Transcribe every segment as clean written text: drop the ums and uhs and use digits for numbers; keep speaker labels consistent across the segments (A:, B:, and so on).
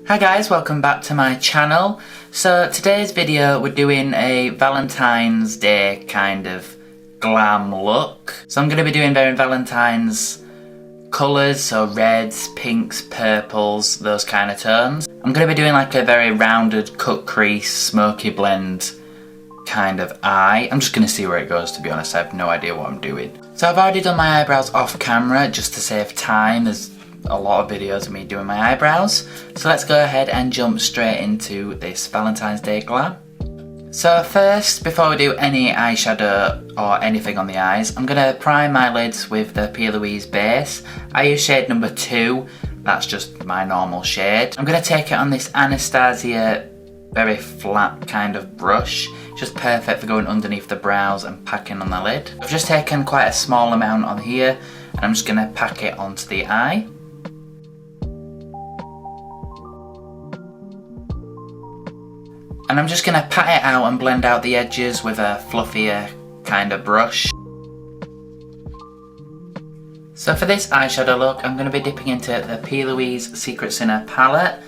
A: Hi guys, welcome back to my channel. So today's video we're doing a Valentine's Day kind of glam look. So I'm going to be doing very Valentine's colours, so reds, pinks, purples, those kind of tones. I'm going to be doing like a very rounded cut crease, smoky blend kind of eye. I'm just going to see where it goes, to be honest. I have no idea what I'm doing. So I've already done my eyebrows off camera just to save time. There's a lot of videos of me doing my eyebrows. So let's go ahead and jump straight into this Valentine's Day glam. So first, before we do any eyeshadow or anything on the eyes, I'm going to prime my lids with the PLouise base. I use shade number 2, that's just my normal shade. I'm going to take it on this Anastasia very flat kind of brush, just perfect for going underneath the brows and packing on the lid. I've just taken quite a small amount on here and I'm just going to pack it onto the eye. And I'm just going to pat it out and blend out the edges with a fluffier kind of brush. So for this eyeshadow look, I'm going to be dipping into the PLouise Secret Sinner palette.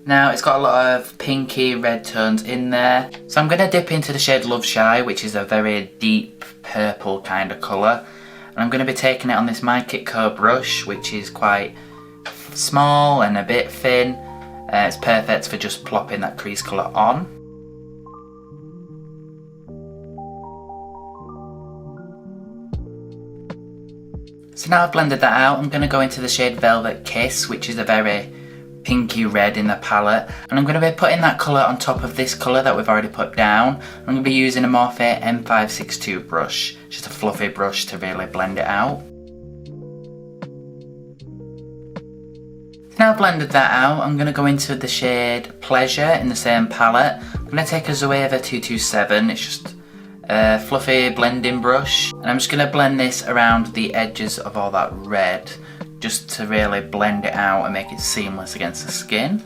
A: Now it's got a lot of pinky red tones in there. So I'm going to dip into the shade Love Shy, which is a very deep purple kind of colour. And I'm going to be taking it on this My Kit Co brush, which is quite small and a bit thin. It's perfect for just plopping that crease colour on. So now I've blended that out, I'm going to go into the shade Velvet Kiss, which is a very pinky red in the palette. And I'm going to be putting that colour on top of this colour that we've already put down. I'm going to be using a Morphe M562 brush, just a fluffy brush to really blend it out. Now I've blended that out, I'm going to go into the shade Pleasure in the same palette. I'm going to take a Zoeva 227, it's just a fluffy blending brush. And I'm just going to blend this around the edges of all that red, just to really blend it out and make it seamless against the skin.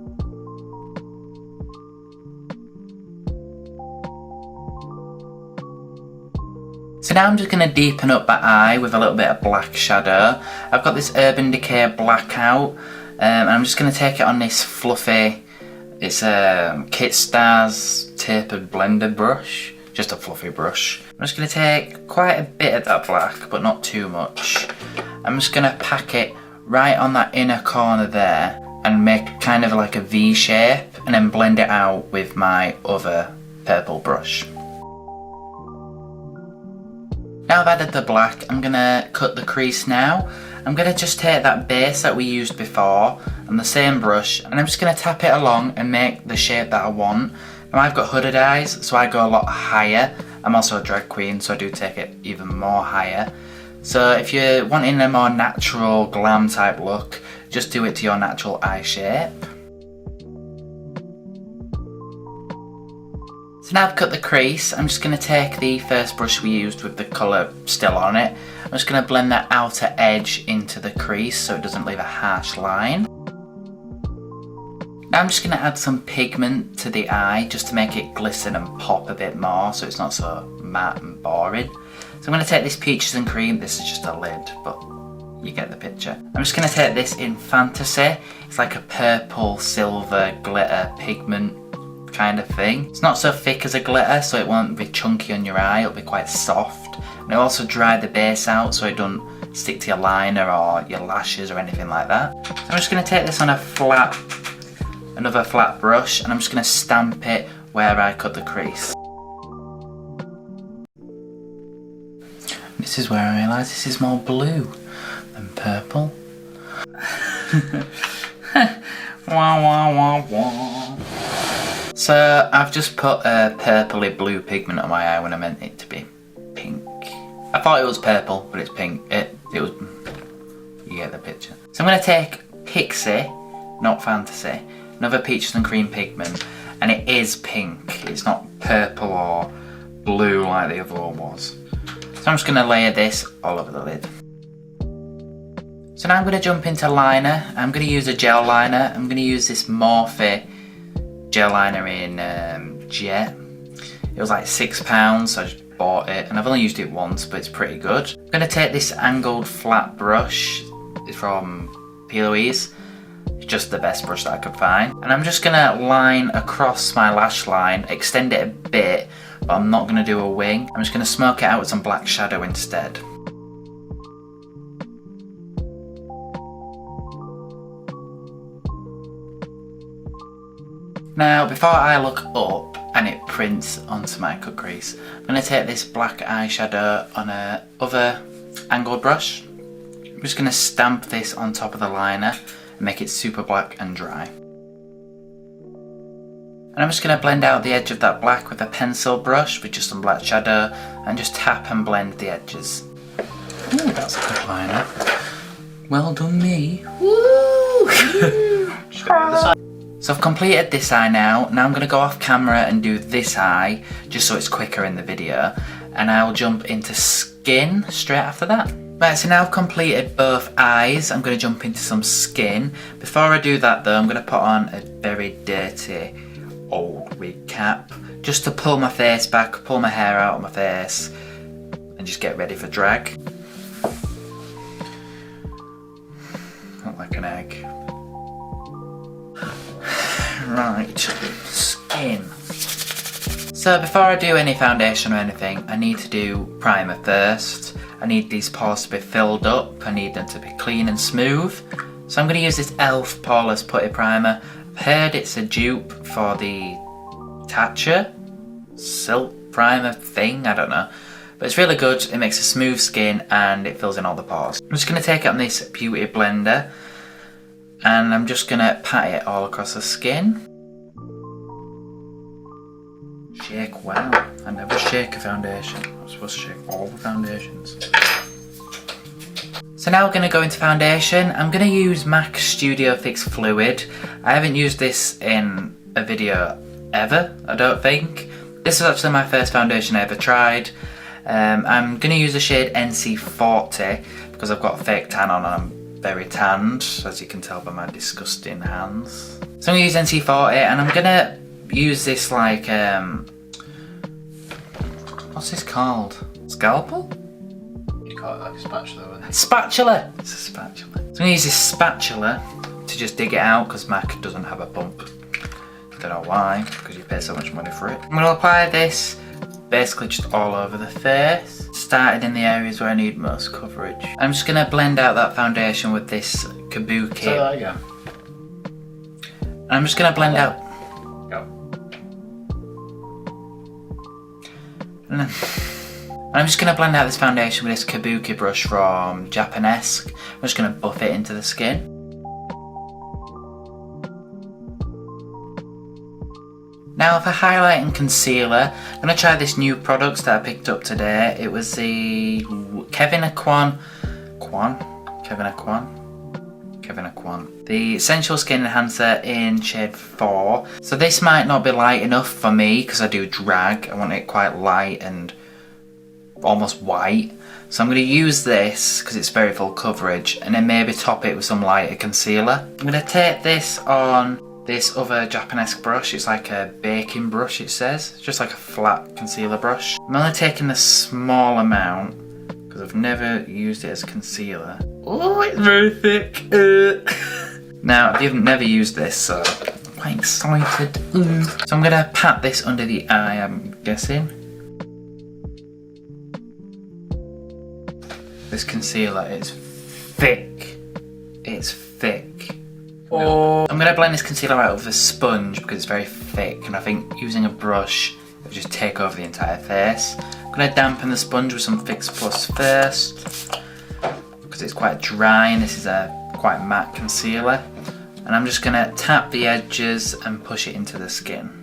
A: So now I'm just going to deepen up that eye with a little bit of black shadow. I've got this Urban Decay Blackout. And I'm just going to take it on this fluffy, it's a Kit Stars tapered blender brush, just a fluffy brush. I'm just going to take quite a bit of that black, but not too much. I'm just going to pack it right on that inner corner there and make kind of like a V shape and then blend it out with my other purple brush. Now I've added the black, I'm going to cut the crease now. I'm going to just take that base that we used before and the same brush and I'm just going to tap it along and make the shape that I want. Now I've got hooded eyes, so I go a lot higher. I'm also a drag queen, so I do take it even more higher. So if you're wanting a more natural glam type look, just do it to your natural eye shape. So now I've cut the crease, I'm just going to take the first brush we used with the colour still on it. I'm just going to blend that outer edge into the crease so it doesn't leave a harsh line. Now I'm just going to add some pigment to the eye just to make it glisten and pop a bit more so it's not so matte and boring. So I'm going to take this Peaches and Cream, this is just a lid but you get the picture. I'm just going to take this in Fantasy, it's like a purple silver glitter pigment kind of thing. It's not so thick as a glitter so it won't be chunky on your eye, it'll be quite soft. And it'll also dry the base out so it doesn't stick to your liner or your lashes or anything like that. So I'm just going to take this on another flat brush and I'm just going to stamp it where I cut the crease. This is where I realise this is more blue than purple. Wah wah wah wah. So I've just put a purpley blue pigment on my eye when I meant it to be pink. I thought it was purple, but it's pink. It was, you get the picture. So I'm going to take Pixie, not Fantasy, another Peaches and Cream pigment, and it is pink. It's not purple or blue like the other one was. So I'm just going to layer this all over the lid. So now I'm going to jump into liner. I'm going to use a gel liner. I'm going to use this Morphe Gel Liner in Jet. It was like £6, so I just bought it and I've only used it once, but it's pretty good. I'm going to take this angled flat brush, it's from PLouise, just the best brush that I could find. And I'm just gonna line across my lash line, extend it a bit, but I'm not gonna do a wing. I'm just gonna smoke it out with some black shadow instead. Now, before I look up and it prints onto my cut crease, I'm going to take this black eyeshadow on a other angled brush. I'm just going to stamp this on top of the liner and make it super black and dry. And I'm just going to blend out the edge of that black with a pencil brush with just some black shadow and just tap and blend the edges. Ooh, that's a good liner. Well done me. Woo! So I've completed this eye now. Now I'm going to go off camera and do this eye, just so it's quicker in the video. And I'll jump into skin straight after that. Right, so now I've completed both eyes. I'm going to jump into some skin. Before I do that though, I'm going to put on a very dirty old wig cap. Just to pull my face back, pull my hair out of my face, and just get ready for drag. Not like an egg. Right, skin. So before I do any foundation or anything, I need to do primer first. I need these pores to be filled up, I need them to be clean and smooth. So I'm going to use this e.l.f. Poreless Putty Primer. I've heard it's a dupe for the Tatcha Silk Primer thing, I don't know. But it's really good, it makes a smooth skin and it fills in all the pores. I'm just going to take it on this beauty blender. And I'm just gonna pat it all across the skin. Shake well. I never shake a foundation. I'm supposed to shake all the foundations. So now we're gonna go into foundation. I'm gonna use MAC Studio Fix Fluid. I haven't used this in a video ever, I don't think. This was actually my first foundation I ever tried. I'm gonna use the shade NC40 because I've got a fake tan on and I'm very tanned, as you can tell by my disgusting hands. So I'm going to use NC40 and I'm going to use this like, what's this called? Scalpel?
B: You call it like a spatula, wouldn't it?
A: Spatula! It's a spatula. So I'm going to use this spatula to just dig it out because MAC doesn't have a pump. Don't know why, because you pay so much money for it. I'm going to apply this basically just all over the face. Started in the areas where I need most coverage. I'm just going to blend out that foundation with this kabuki.
B: Say that again.
A: And I'm just going to blend out.
B: Go.
A: And I'm just going to blend out this foundation with this kabuki brush from Japanesque. I'm just going to buff it into the skin. Now for highlight and concealer, I'm going to try this new product that I picked up today. It was the Kevyn Aucoin. The Sensual Skin Enhancer in shade 4. So this might not be light enough for me because I do drag. I want it quite light and almost white. So I'm going to use this because it's very full coverage and then maybe top it with some lighter concealer. I'm going to take this on this other Japanesque brush. It's like a baking brush, it says. It's just like a flat concealer brush. I'm only taking a small amount because I've never used it as concealer. Oh, it's very thick. Now, I've never used this, so I'm quite excited. So I'm gonna pat this under the eye, I'm guessing. This concealer is thick. It's thick. Oh. I'm going to blend this concealer out with a sponge because it's very thick and I think using a brush it will just take over the entire face. I'm going to dampen the sponge with some Fix Plus first because it's quite dry and this is a quite matte concealer. And I'm just going to tap the edges and push it into the skin.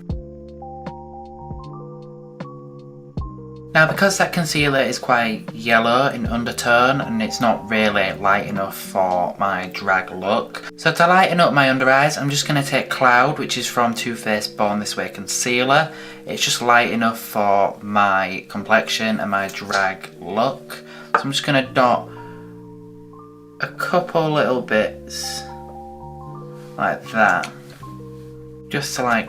A: Now because that concealer is quite yellow in undertone and it's not really light enough for my drag look. So to lighten up my under eyes, I'm just going to take Cloud, which is from Too Faced Born This Way concealer. It's just light enough for my complexion and my drag look. So I'm just going to dot a couple little bits like that. Just to like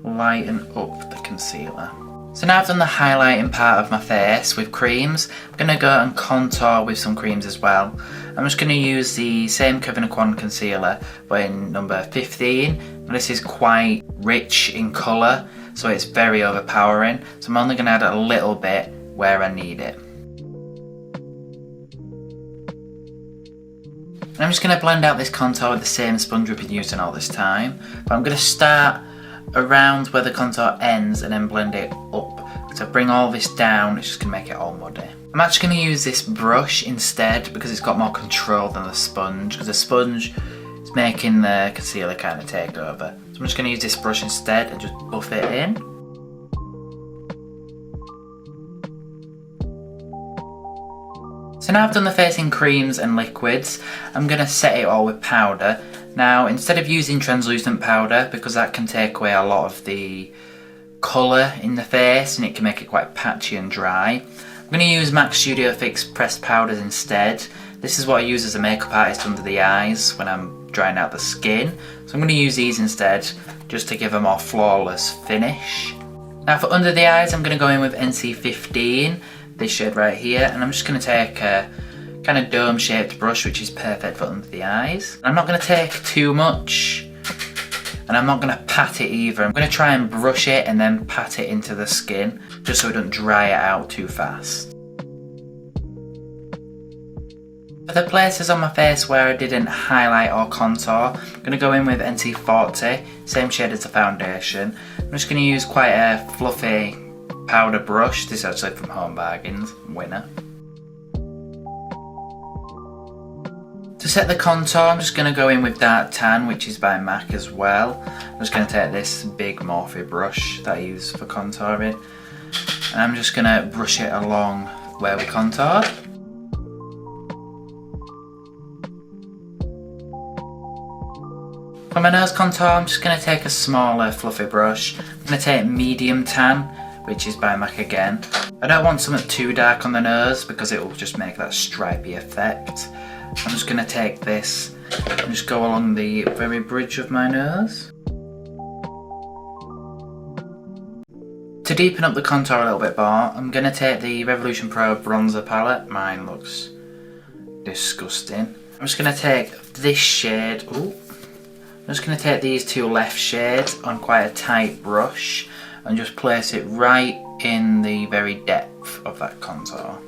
A: lighten up the concealer. So now I've done the highlighting part of my face with creams, I'm going to go and contour with some creams as well. I'm just going to use the same Kevyn Aucoin concealer, but in number 15. And this is quite rich in colour, so it's very overpowering. So I'm only going to add a little bit where I need it. And I'm just going to blend out this contour with the same sponge we've been using all this time. But I'm going to start around where the contour ends and then blend it up. So bring all this down, it's just going to make it all muddy. I'm actually going to use this brush instead because it's got more control than the sponge, because the sponge is making the concealer kind of take over. So I'm just going to use this brush instead and just buff it in. So now I've done the face in creams and liquids, I'm going to set it all with powder. Now instead of using translucent powder, because that can take away a lot of the colour in the face and it can make it quite patchy and dry, I'm going to use MAC Studio Fix pressed powders instead. This is what I use as a makeup artist under the eyes when I'm drying out the skin. So I'm going to use these instead just to give a more flawless finish. Now for under the eyes I'm going to go in with NC15, this shade right here, and I'm just going to take a kind of dome shaped brush which is perfect for under the eyes. I'm not going to take too much and I'm not going to pat it either. I'm going to try and brush it and then pat it into the skin just so it doesn't dry it out too fast. For the places on my face where I didn't highlight or contour, I'm going to go in with NC40, same shade as the foundation. I'm just going to use quite a fluffy powder brush. This is actually from Home Bargains, winner. To set the contour, I'm just going to go in with Dark Tan, which is by MAC as well. I'm just going to take this big Morphe brush that I use for contouring, and I'm just going to brush it along where we contoured. For my nose contour, I'm just going to take a smaller fluffy brush. I'm going to take Medium Tan, which is by MAC again. I don't want something too dark on the nose because it will just make that stripy effect. I'm just going to take this and just go along the very bridge of my nose. To deepen up the contour a little bit more, I'm going to take the Revolution Pro bronzer palette. Mine looks disgusting. I'm just going to take this shade. I'm just going to take these two left shades on quite a tight brush and just place it right in the very depth of that contour.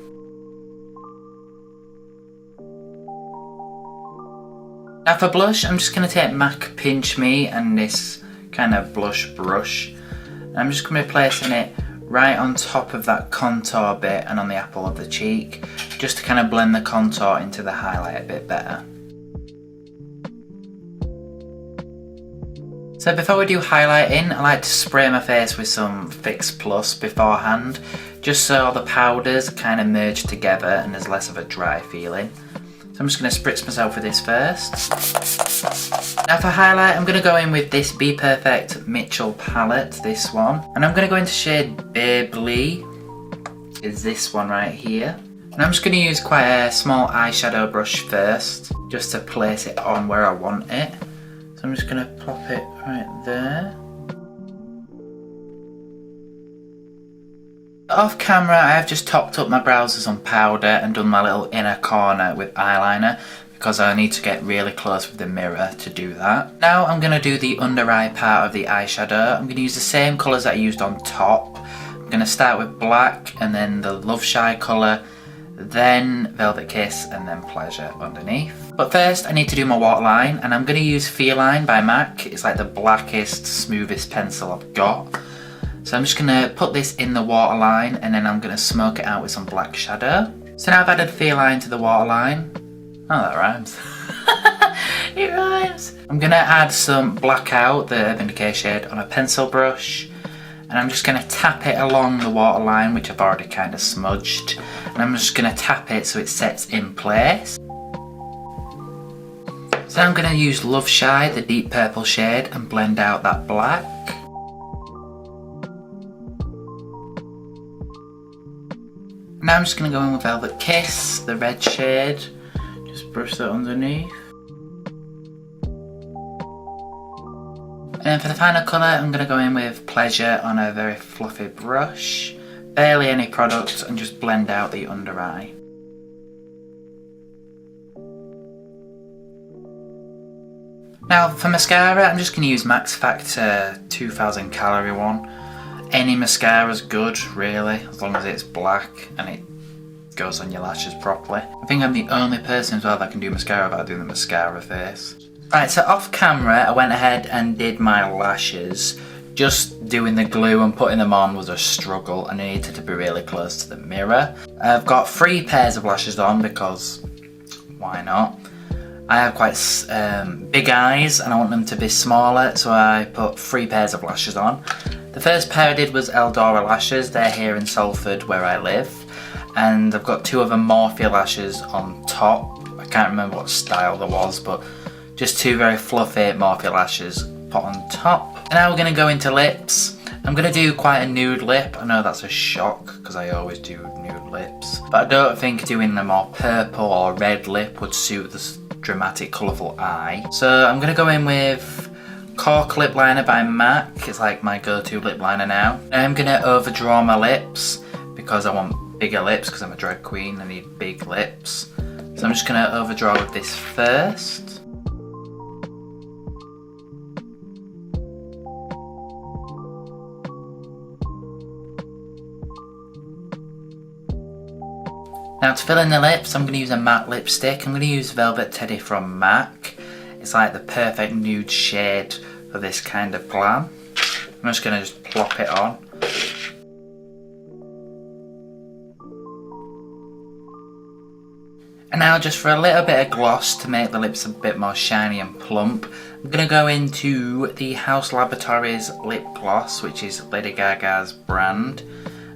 A: Now for blush, I'm just going to take MAC Pinch Me and this kind of blush brush. And I'm just going to be placing it right on top of that contour bit and on the apple of the cheek, just to kind of blend the contour into the highlight a bit better. So before we do highlighting, I like to spray my face with some Fix Plus beforehand, just so all the powders kind of merge together and there's less of a dry feeling. So I'm just going to spritz myself with this first. Now for highlight, I'm going to go in with this BPerfect Mitchell palette, this one. And I'm going to go into shade Babley, is this one right here. And I'm just going to use quite a small eyeshadow brush first, just to place it on where I want it. So I'm just going to pop it right there. Off camera, I have just topped up my brows with some powder and done my little inner corner with eyeliner because I need to get really close with the mirror to do that. Now I'm going to do the under eye part of the eyeshadow. I'm going to use the same colours that I used on top. I'm going to start with black and then the Love Shy colour, then Velvet Kiss and then Pleasure underneath. But first I need to do my waterline and I'm going to use Feline by MAC. It's like the blackest, smoothest pencil I've got. So I'm just going to put this in the waterline and then I'm going to smoke it out with some black shadow. So now I've added Feline to the waterline. Oh, that rhymes. It rhymes. I'm going to add some Blackout, the Urban Decay shade, on a pencil brush. And I'm just going to tap it along the waterline, which I've already kind of smudged. And I'm just going to tap it so it sets in place. So I'm going to use Love Shy, the deep purple shade, and blend out that black. Now I'm just going to go in with Velvet Kiss, the red shade, just brush that underneath. And then for the final colour, I'm going to go in with Pleasure on a very fluffy brush. Barely any product, and just blend out the under eye. Now for mascara, I'm just going to use Max Factor 2000 calorie one. Any mascara's good really, as long as it's black and it goes on your lashes properly. I think I'm the only person as well that can do mascara without doing the mascara face. Right, so off camera I went ahead and did my lashes. Just doing the glue and putting them on was a struggle, and I needed to be really close to the mirror. I've got 3 pairs of lashes on because why not? I have quite big eyes and I want them to be smaller, so I put 3 pairs of lashes on. The first pair I did was Eldora lashes. They're here in Salford where I live, and I've got 2 other Morphe lashes on top. I can't remember what style there was, but just 2 very fluffy Morphe lashes put on top. And now we're going to go into lips. I'm going to do quite a nude lip. I know that's a shock because I always do nude lips, but I don't think doing a more purple or red lip would suit this dramatic colourful eye. So I'm going to go in with Cork Lip Liner by MAC. It's like my go-to lip liner now. I'm going to overdraw my lips because I want bigger lips, because I'm a drag queen, I need big lips. So I'm just going to overdraw with this first. Now to fill in the lips, I'm going to use a matte lipstick. I'm going to use Velvet Teddy from MAC. It's like the perfect nude shade for this kind of glam. I'm just going to just plop it on. And now just for a little bit of gloss to make the lips a bit more shiny and plump, I'm going to go into the House Laboratories lip gloss, which is Lady Gaga's brand.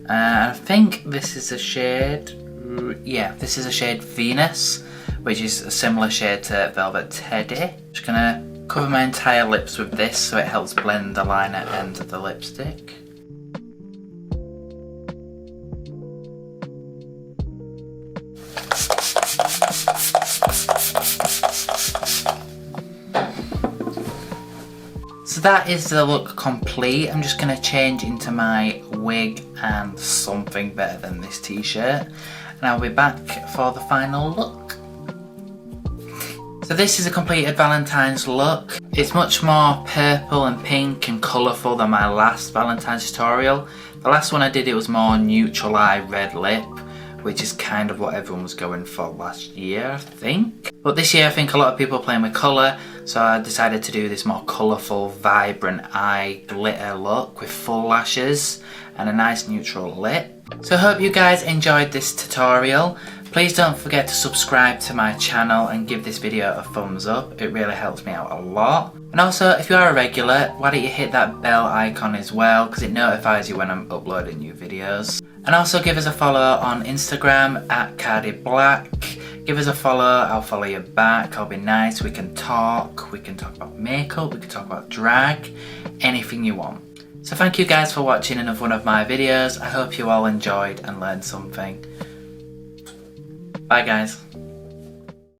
A: I think this is a shade, yeah, this is a shade Venus, which is a similar shade to Velvet Teddy. Just going to cover my entire lips with this so it helps blend the liner and the lipstick. So that is the look complete. I'm just going to change into my wig and something better than this t-shirt, and I'll be back for the final look. So this is a completed Valentine's look. It's much more purple and pink and colourful than my last Valentine's tutorial. The last one I did, it was more neutral eye red lip, which is kind of what everyone was going for last year, I think. But this year I think a lot of people are playing with colour, so I decided to do this more colourful, vibrant eye glitter look with full lashes and a nice neutral lip. So I hope you guys enjoyed this tutorial. Please don't forget to subscribe to my channel and give this video a thumbs up. It really helps me out a lot. And also, if you are a regular, why don't you hit that bell icon as well, because it notifies you when I'm uploading new videos. And also give us a follow on Instagram at Kardi Black. Give us a follow, I'll follow you back, I'll be nice, we can talk about makeup, we can talk about drag, anything you want. So thank you guys for watching another one of my videos. I hope you all enjoyed and learned something. Bye guys.